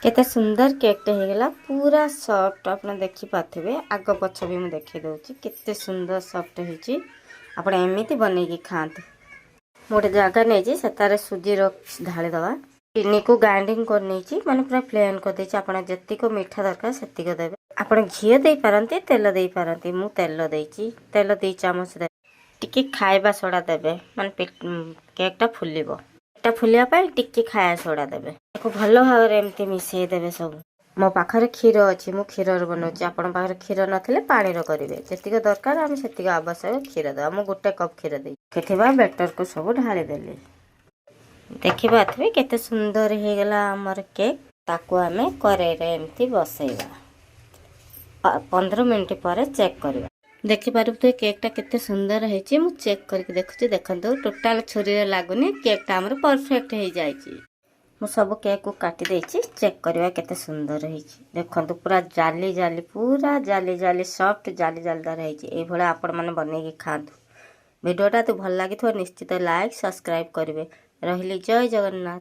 केते सुंदर केकटे होगला पूरा सॉफ्ट आप देखी पाथे आग पछ भी मुझे देखी दूची केते सुंदर सॉफ्ट होची आपण एमिति बनेगी खाते मोटे जगह नहीं से सुजी ढाली दवा चीनी को ग्राइंडिंग कर नहीं माने पूरा प्लेन कर देची आपण जत्तिक मीठा दरकार सेतिक देबे आपण घी दे पारंती तेल दे पारंती मु तेल देची तेल 2 चामच दे टिके खाइबा सोडा देबे माने केकटा फुलिबो टा फुलिया पाई टिके खाया सोडा देबे एको भलो भाव एमती मिसई देबे सब मो पाखरे क्षीर अच्छी मु क्षीर बनाऊँ आपण पाखरे क्षीर नथिले पानी रो करिवे जतिक दरकार हम सेतिक आवश्यक क्षीर देबा मु गोटे कप क्षीर दे केथिबा बेटर को सब ढाली देली देखि बाथबे केते सुंदर हे गेला हमर केक ताको हमें करे रे एमती बसैबा 15 मिनिट पर चेक करबा देखि पारु तो केकटा केते सुंदर है मु चेक करके देखुची देखंतु टोटल छुरी लागुनी केकटा हमर परफेक्ट हो जाइए मु सब केक को काटी देछि चेक करबा केते सुंदर है देखंतु पूरा जाली जाली पूरा जाली जाली सॉफ्ट जाली जालीदार है ए भला आपण माने बनेगी खांतु वीडियोटा तो भल लागिथो निश्चित लाइक सब्सक्राइब करिवे रहिली जय जगन्नाथ।